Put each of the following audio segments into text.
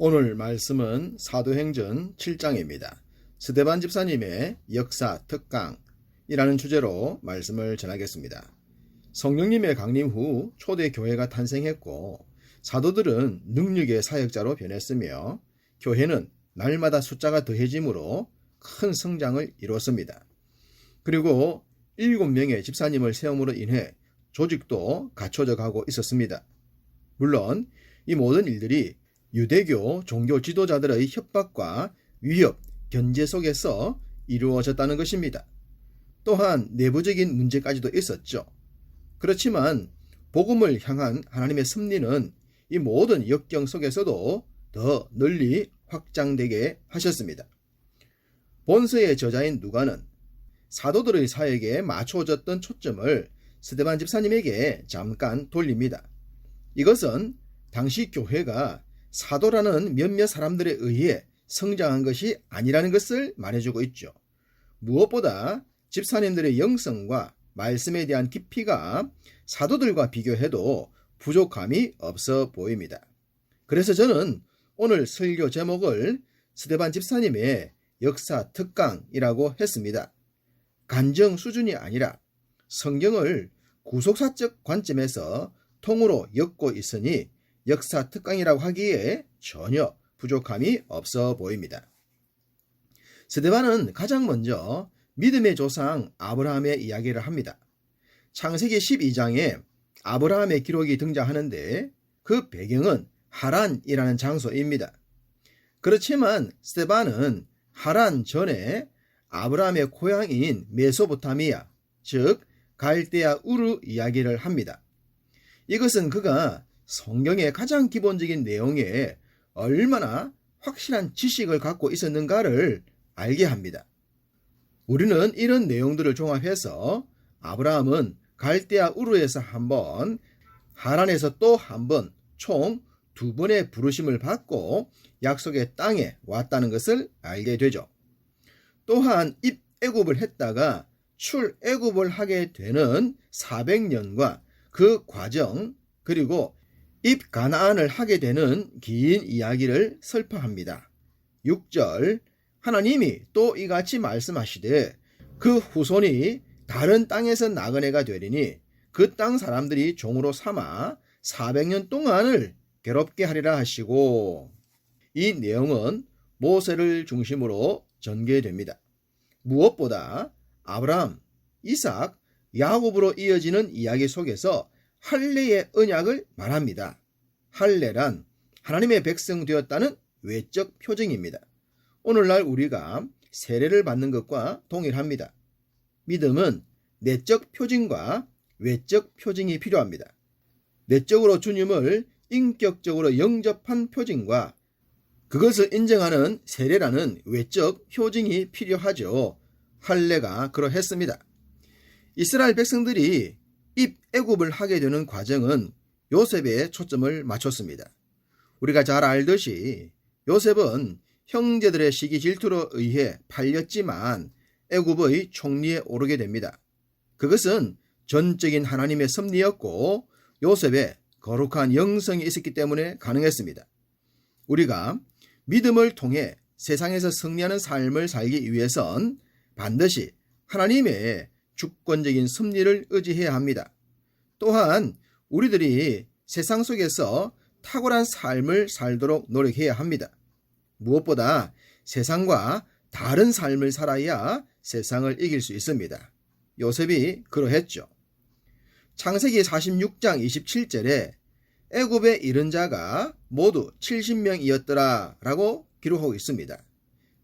오늘 말씀은 사도행전 7장입니다. 스데반 집사님의 역사 특강이라는 주제로 말씀을 전하겠습니다. 성령님의 강림 후 초대 교회가 탄생했고 사도들은 능력의 사역자로 변했으며 교회는 날마다 숫자가 더해짐으로 큰 성장을 이뤘습니다. 그리고 7명의 집사님을 세움으로 인해 조직도 갖춰져 가고 있었습니다. 물론 이 모든 일들이 유대교 종교 지도자들의 협박과 위협, 견제 속에서 이루어졌다는 것입니다. 또한 내부적인 문제까지도 있었죠. 그렇지만 복음을 향한 하나님의 섭리는 이 모든 역경 속에서도 더 널리 확장되게 하셨습니다. 본서의 저자인 누가는 사도들의 사역에 맞춰졌던 초점을 스데반 집사님에게 잠깐 돌립니다. 이것은 당시 교회가 사도라는 몇몇 사람들에 의해 성장한 것이 아니라는 것을 말해주고 있죠. 무엇보다 집사님들의 영성과 말씀에 대한 깊이가 사도들과 비교해도 부족함이 없어 보입니다. 그래서 저는 오늘 설교 제목을 스데반 집사님의 역사 특강이라고 했습니다. 간증 수준이 아니라 성경을 구속사적 관점에서 통으로 엮고 있으니 역사 특강이라고 하기에 전혀 부족함이 없어 보입니다. 스데반은 가장 먼저 믿음의 조상 아브라함의 이야기를 합니다. 창세기 12장에 아브라함의 기록이 등장하는데 그 배경은 하란이라는 장소입니다. 그렇지만 스데반은 하란 전에 아브라함의 고향인 메소포타미아, 즉 갈대아 우르 이야기를 합니다. 이것은 그가 성경의 가장 기본적인 내용에 얼마나 확실한 지식을 갖고 있었는가를 알게 합니다. 우리는 이런 내용들을 종합해서 아브라함은 갈대아 우르에서 한 번, 하란에서 또 한 번, 총 2번의 부르심을 받고 약속의 땅에 왔다는 것을 알게 되죠. 또한 입애굽을 했다가 출애굽을 하게 되는 400년과 그 과정, 그리고 입가나안을 하게 되는 긴 이야기를 설파합니다. 6절, 하나님이 또 이같이 말씀하시되 그 후손이 다른 땅에서 나그네가 되리니 그 땅 사람들이 종으로 삼아 400년 동안을 괴롭게 하리라 하시고, 이 내용은 모세를 중심으로 전개됩니다. 무엇보다 아브라함, 이삭, 야곱으로 이어지는 이야기 속에서 할례의 언약을 말합니다. 할례란 하나님의 백성 되었다는 외적 표징입니다. 오늘날 우리가 세례를 받는 것과 동일합니다. 믿음은 내적 표징과 외적 표징이 필요합니다. 내적으로 주님을 인격적으로 영접한 표징과 그것을 인정하는 세례라는 외적 표징이 필요하죠. 할례가 그러했습니다. 이스라엘 백성들이 입애굽을 하게 되는 과정은 요셉에 초점을 맞췄습니다. 우리가 잘 알듯이 요셉은 형제들의 시기 질투로 의해 팔렸지만 애굽의 총리에 오르게 됩니다. 그것은 전적인 하나님의 섭리였고 요셉의 거룩한 영성이 있었기 때문에 가능했습니다. 우리가 믿음을 통해 세상에서 승리하는 삶을 살기 위해선 반드시 하나님의 주권적인 섭리를 의지해야 합니다. 또한 우리들이 세상 속에서 탁월한 삶을 살도록 노력해야 합니다. 무엇보다 세상과 다른 삶을 살아야 세상을 이길 수 있습니다. 요셉이 그러했죠. 창세기 46장 27절에 애굽에 이른 자가 모두 70명이었더라 라고 기록하고 있습니다.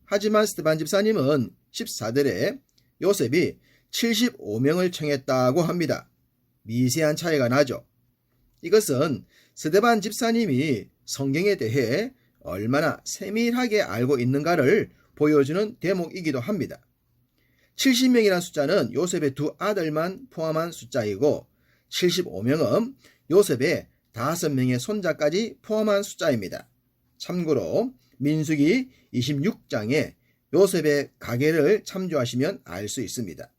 하지만 스데반 집사님은 14절에 요셉이 75명을 청했다고 합니다. 미세한 차이가 나죠. 이것은 스데반 집사님이 성경에 대해 얼마나 세밀하게 알고 있는가를 보여주는 대목이기도 합니다. 70명이라는 숫자는 요셉의 2 아들만 포함한 숫자이고 75명은 요셉의 5명의 손자까지 포함한 숫자입니다. 참고로 민수기 26장에 요셉의 가계를 참조하시면 알 수 있습니다.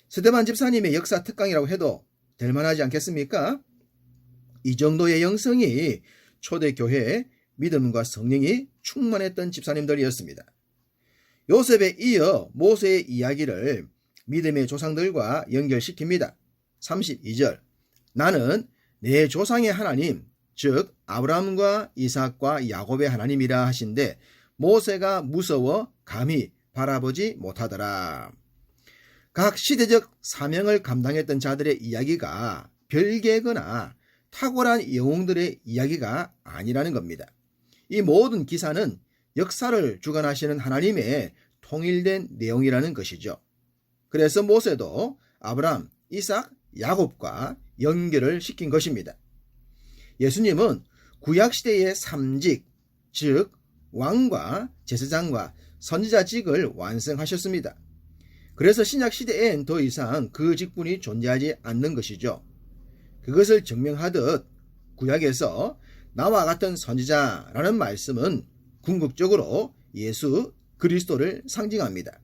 스데반 집사님의 역사 특강이라고 해도 될 만하지 않겠습니까? 이 정도의 영성이 초대교회에 믿음과 성령이 충만했던 집사님들이었습니다. 요셉에 이어 모세의 이야기를 믿음의 조상들과 연결시킵니다. 32절 나는 내 조상의 하나님 즉 아브라함과 이삭과 야곱의 하나님이라 하신데 모세가 무서워 감히 바라보지 못하더라. 각 시대적 사명을 감당했던 자들의 이야기가 별개거나 탁월한 영웅들의 이야기가 아니라는 겁니다. 이 모든 기사는 역사를 주관하시는 하나님의 통일된 내용이라는 것이죠. 그래서 모세도 아브라함, 이삭, 야곱과 연결을 시킨 것입니다. 예수님은 구약시대의 삼직, 즉 왕과 제사장과 선지자직을 완성하셨습니다. 그래서 신약시대엔 더 이상 그 직분이 존재하지 않는 것이죠. 그것을 증명하듯 구약에서 나와 같은 선지자라는 말씀은 궁극적으로 예수 그리스도를 상징합니다.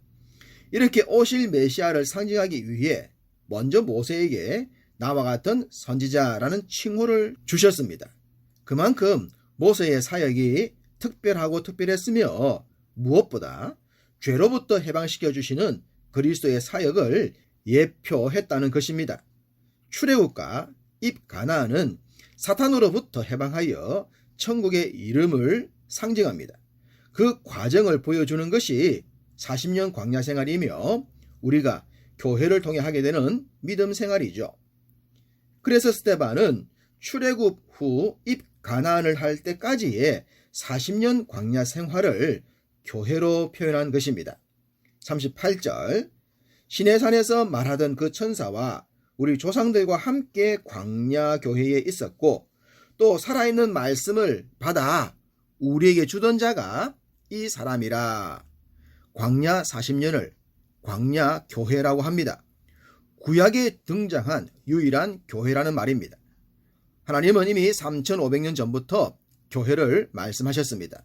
이렇게 오실 메시아를 상징하기 위해 먼저 모세에게 나와 같은 선지자라는 칭호를 주셨습니다. 그만큼 모세의 사역이 특별하고 특별했으며 무엇보다 죄로부터 해방시켜 주시는 그리스도의 사역을 예표했다는 것입니다. 출애굽과 입가나안은 사탄으로부터 해방하여 천국의 이름을 상징합니다. 그 과정을 보여주는 것이 40년 광야 생활이며 우리가 교회를 통해 하게 되는 믿음 생활이죠. 그래서 스데반은 출애굽 후 입가나안을 할 때까지의 40년 광야 생활을 교회로 표현한 것입니다. 38절 시내산에서 말하던 그 천사와 우리 조상들과 함께 광야 교회에 있었고 또 살아있는 말씀을 받아 우리에게 주던 자가 이 사람이라. 광야 40년을 광야 교회라고 합니다. 구약에 등장한 유일한 교회라는 말입니다. 하나님은 이미 3500년 전부터 교회를 말씀하셨습니다.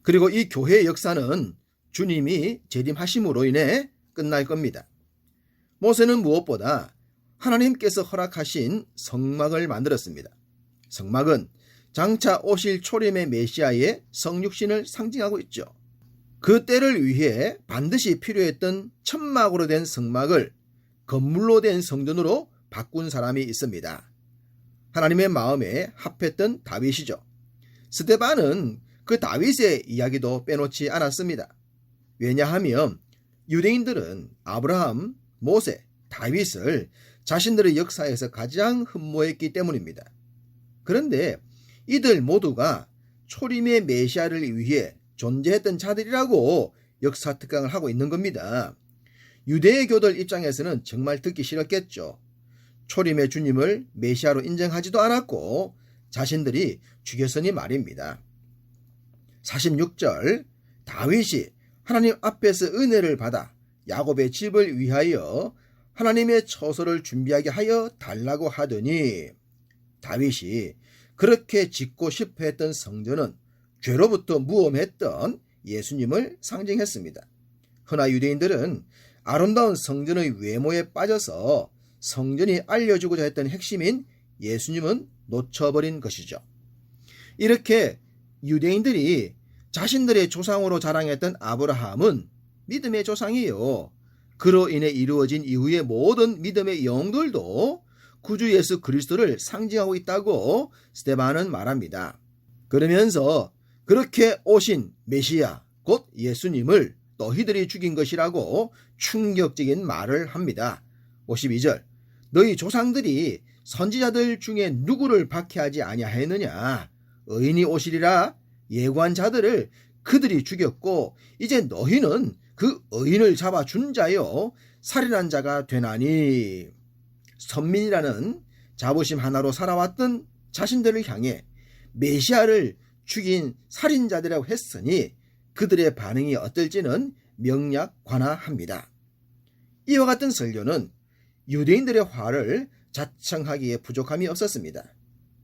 그리고 이 교회의 역사는 주님이 재림하심으로 인해 끝날 겁니다. 모세는 무엇보다 하나님께서 허락하신 성막을 만들었습니다. 성막은 장차 오실 초림의 메시아의 성육신을 상징하고 있죠. 그 때를 위해 반드시 필요했던 천막으로 된 성막을 건물로 된 성전으로 바꾼 사람이 있습니다. 하나님의 마음에 합했던 다윗이죠. 스데반은 그 다윗의 이야기도 빼놓지 않았습니다. 왜냐하면 유대인들은 아브라함, 모세, 다윗을 자신들의 역사에서 가장 흠모했기 때문입니다. 그런데 이들 모두가 초림의 메시아를 위해 존재했던 자들이라고 역사 특강을 하고 있는 겁니다. 유대의 교들 입장에서는 정말 듣기 싫었겠죠. 초림의 주님을 메시아로 인정하지도 않았고 자신들이 죽였으니 말입니다. 46절 다윗이 하나님 앞에서 은혜를 받아 야곱의 집을 위하여 하나님의 처소를 준비하게 하여 달라고 하더니 다윗이 그렇게 짓고 싶어 했던 성전은 죄로부터 무엄했던 예수님을 상징했습니다. 흔히 유대인들은 아름다운 성전의 외모에 빠져서 성전이 알려주고자 했던 핵심인 예수님은 놓쳐버린 것이죠. 이렇게 유대인들이 자신들의 조상으로 자랑했던 아브라함은 믿음의 조상이에요. 그로 인해 이루어진 이후의 모든 믿음의 영웅들도 구주 예수 그리스도를 상징하고 있다고 스데반은 말합니다. 그러면서 그렇게 오신 메시아 곧 예수님을 너희들이 죽인 것이라고 충격적인 말을 합니다. 52절 너희 조상들이 선지자들 중에 누구를 박해하지 아니하였느냐 의인이 오시리라 예고한 자들을 그들이 죽였고 이제 너희는 그 의인을 잡아준 자요 살인한 자가 되나니. 선민이라는 자부심 하나로 살아왔던 자신들을 향해 메시아를 죽인 살인자들이라고 했으니 그들의 반응이 어떨지는 명약관하합니다. 이와 같은 설교는 유대인들의 화를 자청하기에 부족함이 없었습니다.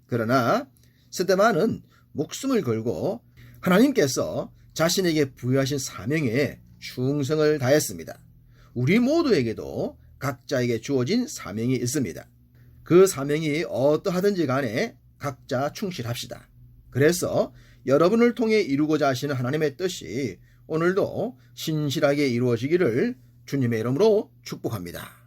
그러나 스데반은 목숨을 걸고 하나님께서 자신에게 부여하신 사명에 충성을 다했습니다. 우리 모두에게도 각자에게 주어진 사명이 있습니다. 그 사명이 어떠하든지 간에 각자 충실합시다. 그래서 여러분을 통해 이루고자 하시는 하나님의 뜻이 오늘도 신실하게 이루어지기를 주님의 이름으로 축복합니다.